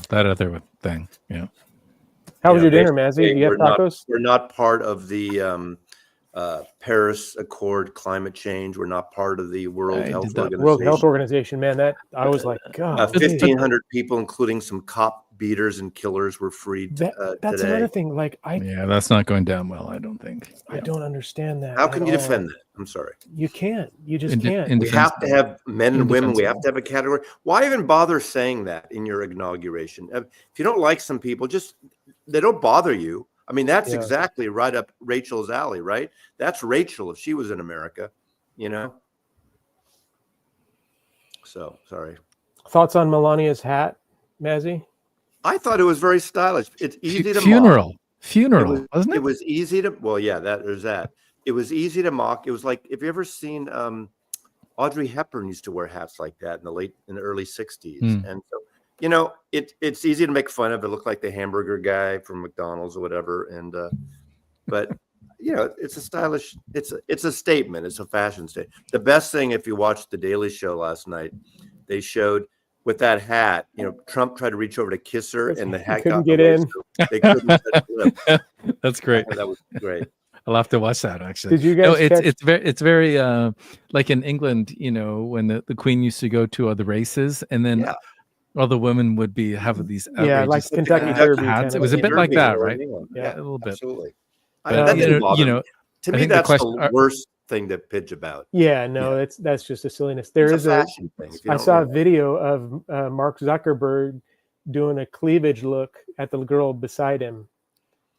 That other thing. Yeah. How was your dinner, Mazzy? Do you have tacos? We're not part of the Paris Accord climate change. We're not part of the World Health Organization. World Health Organization, man. That I was like, God. 1,500 people, including some cop beaters and killers, were freed. That's today. another thing. That's not going down well. I don't think. I don't understand that. How can you defend that? I'm sorry. You can't. You just can't. We have to have men and women. We have to have a category. Why even bother saying that in your inauguration? If you don't like some people, they don't bother you. I mean, that's exactly right up Rachel's alley, right? That's Rachel if she was in America, So, sorry. Thoughts on Melania's hat, Mazzy? I thought it was very stylish. It's easy to funeral, wasn't it? It was easy to, there's that. It was easy to mock. It was like, have you ever seen Audrey Hepburn used to wear hats like that in the early 60s. And so, it's easy to make fun of. It looked like the hamburger guy from McDonald's or whatever. And, but it's a stylish, it's a statement. It's a fashion statement. The best thing, if you watched the Daily Show last night, they showed with that hat. Trump tried to reach over to kiss her, and the He hat couldn't got in get the way, in. so they couldn't touch the lip. That's great. That was great. I'll have to watch that actually. Did you No, guys catch? it's very like in England, when the Queen used to go to the races, and then Yeah. all the women would have these Yeah, like outrageous Kentucky hats. Derby hats. kind It of was a thing. bit like that, Derby right? in England. Yeah, a little bit. Absolutely. But, That didn't bother me. I To me, think the that's question- the worst thing to pitch about. Yeah, no, that's just a silliness. There It's is a fashion thing. If you I don't saw a realize. video of Mark Zuckerberg doing a cleavage look at the girl beside him.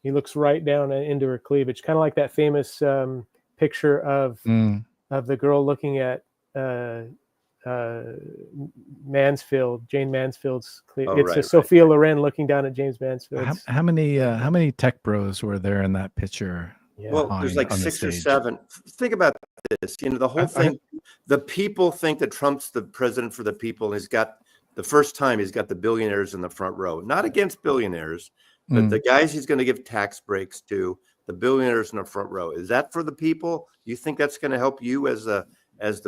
He looks right down into her cleavage, kind of like that famous picture of the girl looking at Mansfield, Jane Mansfield's cleavage. It's right, Sophia Loren looking down at James Mansfield. How many tech bros were there in that picture? Yeah. Well, there's like on the 6 or stage? 7. Think about this. The whole thing. The people think that Trump's the president for the people, and he's got the billionaires in the front row. Not against billionaires, but the guys he's going to give tax breaks to, the billionaires in the front row. Is that for the people? You think that's going to help you as the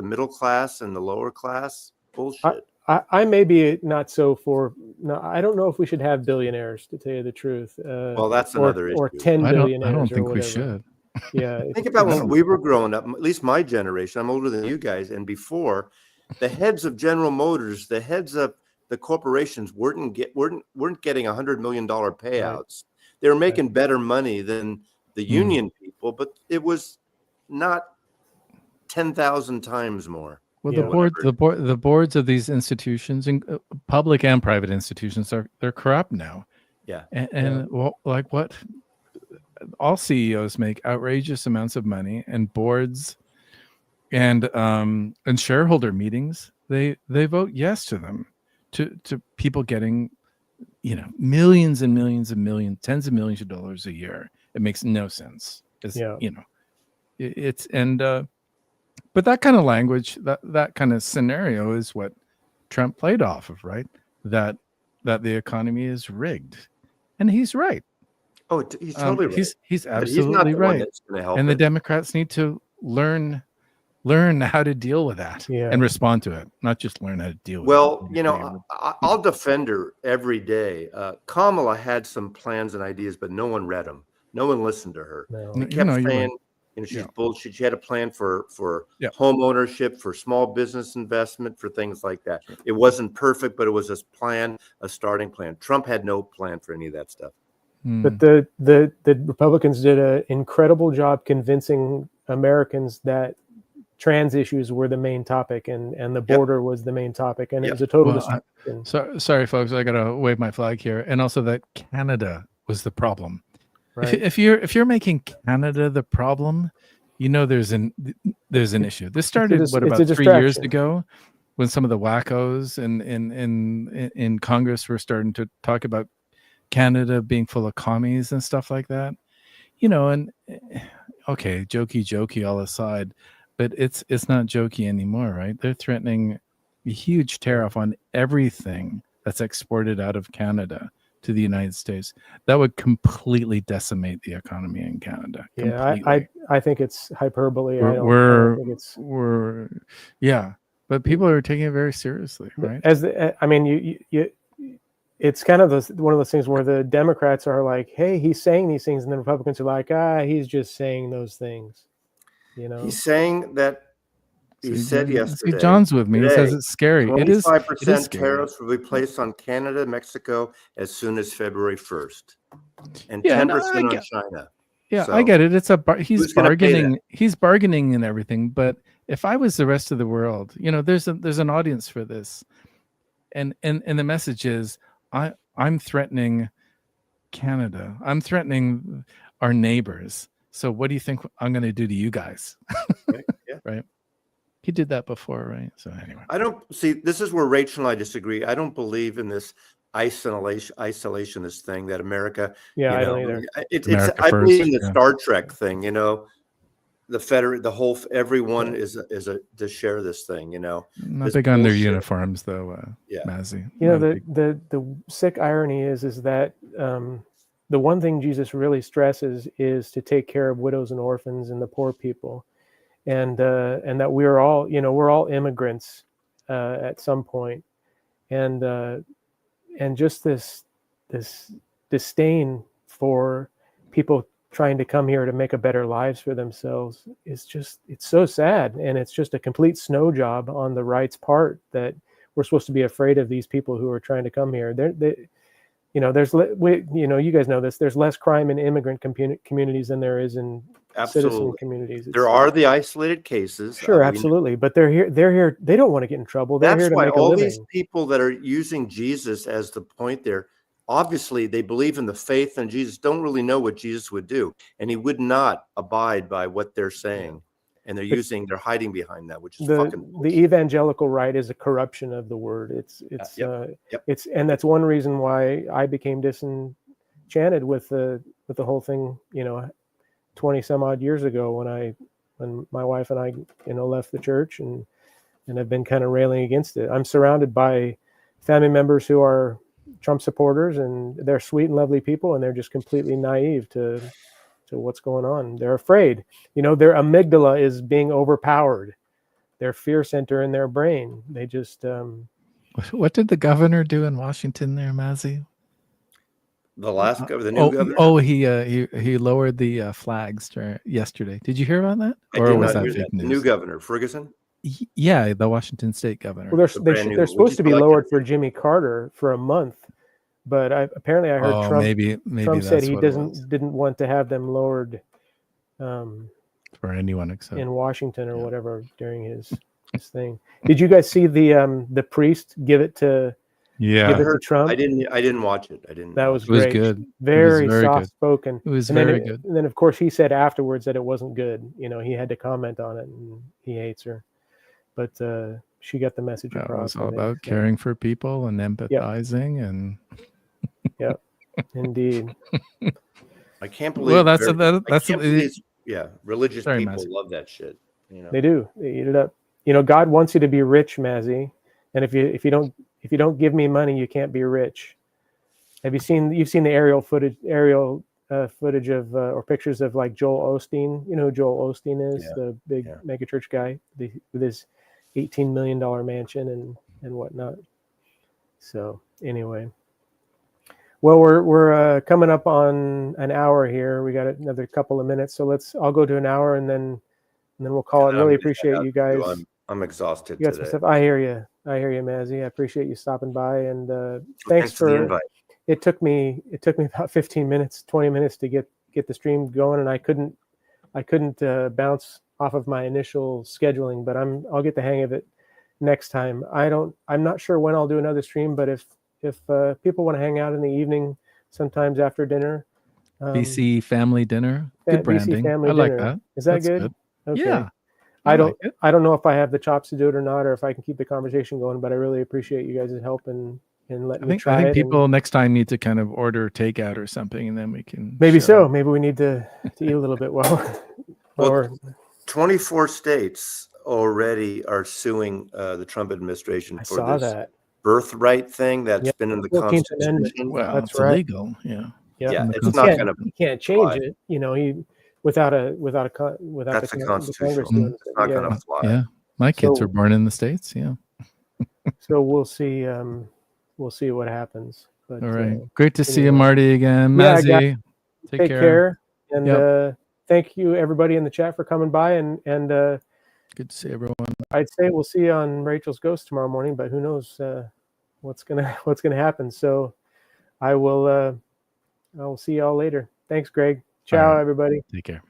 middle class and the lower class? Bullshit. I may be not so for. No, I don't know if we should have billionaires, to tell you the truth. Well, that's another issue. Or 10 billionaires. I don't think or we whatever. should. Yeah. Think about when we were growing up, at least my generation. I'm older than you guys, and before, the heads of General Motors, the heads of the corporations weren't getting $100 million payouts. Right. They were making better money than the union people, but it was not 10,000 times more. Well, the boards of these institutions, public and private institutions, they're corrupt now. Yeah, and well, like what? All CEOs make outrageous amounts of money, and boards and shareholder meetings, they vote yes to them, to people getting, millions and millions and millions, tens of millions of dollars a year. It makes no sense. But that kind of language, that kind of scenario is what Trump played off of, right? That the economy is rigged, and he's right. Oh, he's totally right. He's absolutely right. And the Democrats need to learn how to deal with that and respond to it, not just learn how to deal with it. Well, I'll defend her every day. Kamala had some plans and ideas, but no one read them. No one listened to her. No. She kept saying, she's bullshit. She had a plan for home ownership, for small business investment, for things like that. It wasn't perfect, but it was a starting plan. Trump had no plan for any of that stuff. But the Republicans did an incredible job convincing Americans that trans issues were the main topic, and the border was the main topic, and it was a total distraction. Sorry, folks, I gotta wave my flag here, and also that Canada was the problem. Right. If you're making Canada the problem, there's an issue. This started about 3 years ago, when some of the wackos in Congress were starting to talk about Canada being full of commies and stuff like that. And okay, jokey all aside, but it's not jokey anymore, right? They're threatening a huge tariff on everything that's exported out of Canada to the United States. That would completely decimate the economy in Canada. Yeah, I think it's hyperbole. But people are taking it very seriously, right? It's kind of one of those things where the Democrats are like, "Hey, he's saying these things," and the Republicans are like, he's just saying those things." He's saying that. He said yesterday. John's with me. He says it's scary. 25% tariffs will be placed on Canada, Mexico as soon as February 1st, and 10% on China. Yeah, so I get it. He's bargaining. He's bargaining and everything. But if I was the rest of the world, there's an audience for this, and the message is, I'm threatening Canada. I'm threatening our neighbors. So what do you think I'm going to do to you guys? Right. Yeah. Right. He did that before, right? So anyway, I don't see. This is where Rachel and I disagree. I don't believe in this isolationist thing that America. Yeah, I don't either. I believe in the Star Trek thing. Everyone is to share this thing. Not big on their uniforms though. Mazzy. The sick irony is that the one thing Jesus really stresses is to take care of widows and orphans and the poor people. And that we're all immigrants at some point, and just this disdain for people trying to come here to make a better lives for themselves is just, it's so sad. And it's just a complete snow job on the right's part that we're supposed to be afraid of these people who are trying to come here. You guys know this, there's less crime in immigrant communities than there is in citizen Absolutely. communities. There are the isolated cases. Sure, absolutely. But they're here. They don't want to get in trouble. They're That's here to why make a all living. these people that are using Jesus as the point there, obviously they believe in the faith in Jesus, don't really know what Jesus would do. And he would not abide by what they're saying. And they're hiding behind that, which is fucking the bullshit. evangelical right is a corruption of the word. It's and that's one reason why I became disenchanted with the whole thing, 20 some odd years ago when my wife and I, left the church and have been kind of railing against it. I'm surrounded by family members who are Trump supporters, and they're sweet and lovely people, and they're just completely naive to what's going on. They're afraid. Their amygdala is being overpowered. Their fear center in their brain. They just What did the governor do in Washington there, Mazzy? The last governor, the new governor. He lowered the flags yesterday. Did you hear about that? I Or did was not that hear fake that. The news? new governor, Ferguson. Yeah, the Washington State governor. Well, The brand new they're one. supposed to be Would you lowered for Jimmy Carter for a month, but apparently I heard Trump. Maybe Trump said that's he what it was. didn't want to have them lowered For anyone except in Washington or whatever during his thing. Did you guys see the priest give it to Trump? I didn't watch it. I didn't. That was It was great. good. Very very soft good. spoken. It was And very good. And then of course he said afterwards that it wasn't good. He had to comment on it, and he hates her. But she got the message It across. was all about caring for people and empathizing and. Yep, indeed. I can't believe. Yeah. Religious Sorry, people Mazzy. love that shit. They do. They eat it up. God wants you to be rich, Mazzy. And if you don't give me money, you can't be rich. You've seen the aerial footage of or pictures of like Joel Osteen. You know who Joel Osteen is? The big megachurch guy with his $18 million mansion and whatnot. So anyway, well, we're coming up on an hour here. We got another couple of minutes, so I'll go to an hour and then we'll call it. Really appreciate you guys. I'm exhausted you got today. Some stuff. I hear you, Mazzy. I appreciate you stopping by, and thanks for the invite. It took me about 15 minutes, 20 minutes to get the stream going, and I couldn't bounce off of my initial scheduling, but I'll get the hang of it next time. I'm not sure when I'll do another stream, but if people want to hang out in the evening, sometimes after dinner. BC family dinner. Good branding. I like that. Is that good? Okay. Yeah. I don't know if I have the chops to do it or not, or if I can keep the conversation going, but I really appreciate you guys' help and letting me try it. I think people next time need to kind of order takeout or something, and then we can. Maybe so. Maybe we need to eat a little bit well, 24 states already are suing the Trump administration for this birthright thing that's been in the Constitution. Well, that's it's right. illegal. Yeah. Yeah. It's not going to. He can't change it. Without the Congress doing it. It's not going to fly. Yeah. My kids were born in the States. Yeah. So we'll see. We'll see what happens. But, all right. Great to see you, Marty, again. Mazzy, take care. And thank you, everybody in the chat, for coming by. And good to see everyone. I'd say we'll see you on Rachel's Ghost tomorrow morning, but who knows what's gonna happen. So I will see y'all later. Thanks, Greg. Ciao, everybody. Take care.